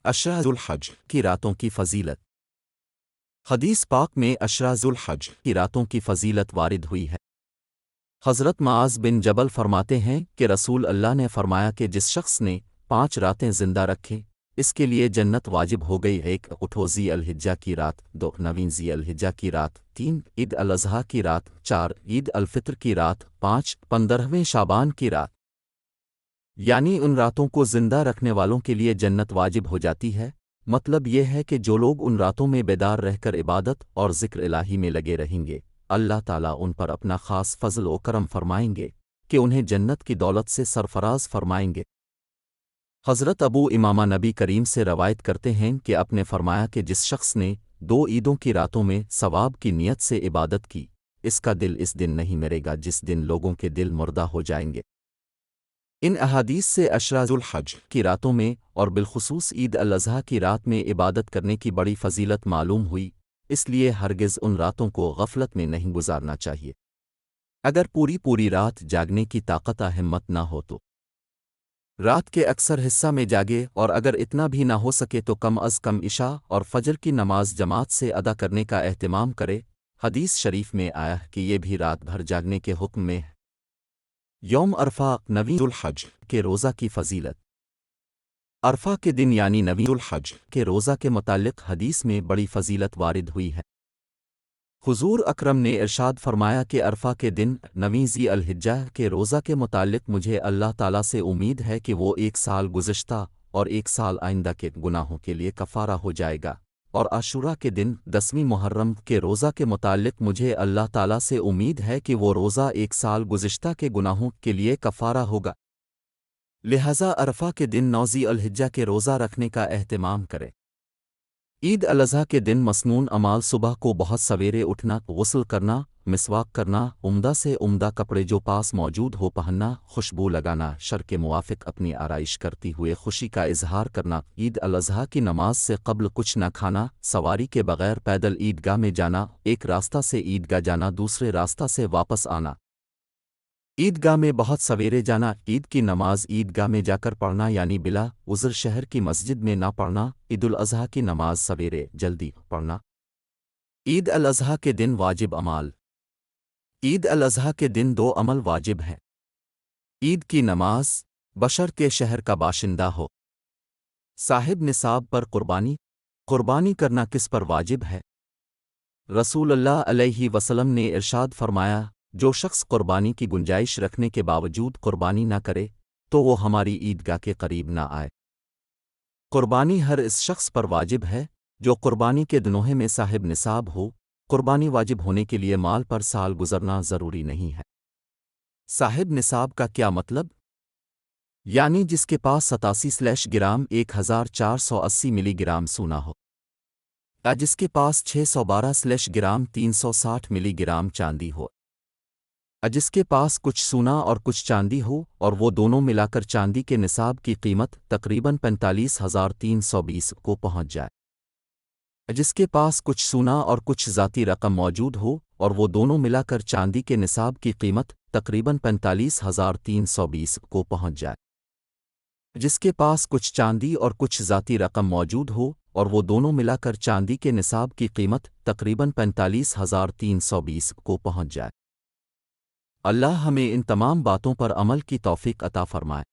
عشرہ ذوالحج کی راتوں کی فضیلت۔ حدیث پاک میں عشرہ ذوالحج کی راتوں کی فضیلت وارد ہوئی ہے۔ حضرت معاذ بن جبل فرماتے ہیں کہ رسول اللہ نے فرمایا کہ جس شخص نے 5 راتیں زندہ رکھیں اس کے لیے جنت واجب ہو گئی۔ 1 اٹھو ذی الحجہ کی رات، 2 9 ذی الحجہ کی رات، 3 عید الاضحیٰ کی رات، 4 عید الفطر کی رات، 5 15ویں شعبان کی رات۔ یعنی ان راتوں کو زندہ رکھنے والوں کے لیے جنت واجب ہو جاتی ہے۔ مطلب یہ ہے کہ جو لوگ ان راتوں میں بیدار رہ کر عبادت اور ذکر الہی میں لگے رہیں گے، اللہ تعالیٰ ان پر اپنا خاص فضل و کرم فرمائیں گے کہ انہیں جنت کی دولت سے سرفراز فرمائیں گے۔ حضرت ابو امامہ نبی کریم سے روایت کرتے ہیں کہ آپ نے فرمایا کہ جس شخص نے 2 عیدوں کی راتوں میں ثواب کی نیت سے عبادت کی، اس کا دل اس دن نہیں مرے گا جس دن لوگوں کے دل مردہ ہو جائیں گے۔ ان احادیث سے عشرہ ذوالحج کی راتوں میں اور بالخصوص عید الاضحیٰ کی رات میں عبادت کرنے کی بڑی فضیلت معلوم ہوئی، اس لیے ہرگز ان راتوں کو غفلت میں نہیں گزارنا چاہیے۔ اگر پوری رات جاگنے کی طاقت ہمت نہ ہو تو رات کے اکثر حصہ میں جاگے، اور اگر اتنا بھی نہ ہو سکے تو کم از کم عشاء اور فجر کی نماز جماعت سے ادا کرنے کا اہتمام کرے۔ حدیث شریف میں آیا کہ یہ بھی رات بھر جاگنے کے حکم میں ہے۔ یوم عرفہ 9 ذوالحج کے روزہ کی فضیلت۔ عرفہ کے دن یعنی 9 ذوالحج کے روزہ کے متعلق حدیث میں بڑی فضیلت وارد ہوئی ہے۔ حضور اکرم نے ارشاد فرمایا کہ عرفہ کے دن 9 ذی الحجہ کے روزہ کے متعلق مجھے اللہ تعالیٰ سے امید ہے کہ وہ 1 سال گزشتہ اور 1 سال آئندہ کے گناہوں کے لیے کفارہ ہو جائے گا، اور عاشورہ کے دن 10ویں محرم کے روزہ کے متعلق مجھے اللہ تعالیٰ سے امید ہے کہ وہ روزہ 1 سال گزشتہ کے گناہوں کے لیے کفارہ ہوگا۔ لہذا عرفہ کے دن 9 ذی الحجہ کے روزہ رکھنے کا اہتمام کرے۔ عید الاضحیٰ کے دن مسنون اعمال: صبح کو بہت سویرے اٹھنا، غسل کرنا، مسواک کرنا، عمدہ سے عمدہ کپڑے جو پاس موجود ہو پہننا، خوشبو لگانا، شر کے موافق اپنی آرائش کرتی ہوئے خوشی کا اظہار کرنا، عید الاضحیٰ کی نماز سے قبل کچھ نہ کھانا، سواری کے بغیر پیدل عیدگاہ میں جانا، ایک راستہ سے عیدگاہ جانا دوسرے راستہ سے واپس آنا، عیدگاہ میں بہت سویرے جانا، عید کی نماز عیدگاہ میں جا کر پڑھنا یعنی بلا عذر شہر کی مسجد میں نہ پڑھنا، عید الاضحیٰ کی نماز سویرے جلدی پڑھنا۔ عید الاضحیٰ کے دن واجب اعمال۔ عید الاضحیٰ کے دن 2 عمل واجب ہیں۔ عید کی نماز، بشرطے شہر کا باشندہ ہو۔ صاحب نصاب پر قربانی۔ قربانی کرنا کس پر واجب ہے؟ رسول اللہ علیہ وسلم نے ارشاد فرمایا، جو شخص قربانی کی گنجائش رکھنے کے باوجود قربانی نہ کرے تو وہ ہماری عیدگاہ کے قریب نہ آئے۔ قربانی ہر اس شخص پر واجب ہے جو قربانی کے دنوں میں صاحب نصاب ہو۔ قربانی واجب ہونے کے لیے مال پر سال گزرنا ضروری نہیں ہے۔ صاحب نصاب کا کیا مطلب؟ یعنی جس کے پاس 87 گرام 1480 ملی گرام سونا ہو، یا جس کے پاس 612 گرام 360 ملی گرام چاندی ہو، جس کے پاس کچھ سونا اور کچھ چاندی ہو اور وہ دونوں ملا کر چاندی کے نصاب کی قیمت تقریباً 45,320 کو پہنچ جائے، جس کے پاس کچھ سونا اور کچھ ذاتی رقم موجود ہو اور وہ دونوں ملا کر چاندی کے نصاب کی قیمت تقریباً 45,320 کو پہنچ جائے، جس کے پاس کچھ چاندی اور کچھ ذاتی رقم موجود ہو اور وہ دونوں ملا کر چاندی کے نصاب کی قیمت تقریباً 45,320 کو پہنچ جائے۔ اللہ ہمیں ان تمام باتوں پر عمل کی توفیق عطا فرمائے۔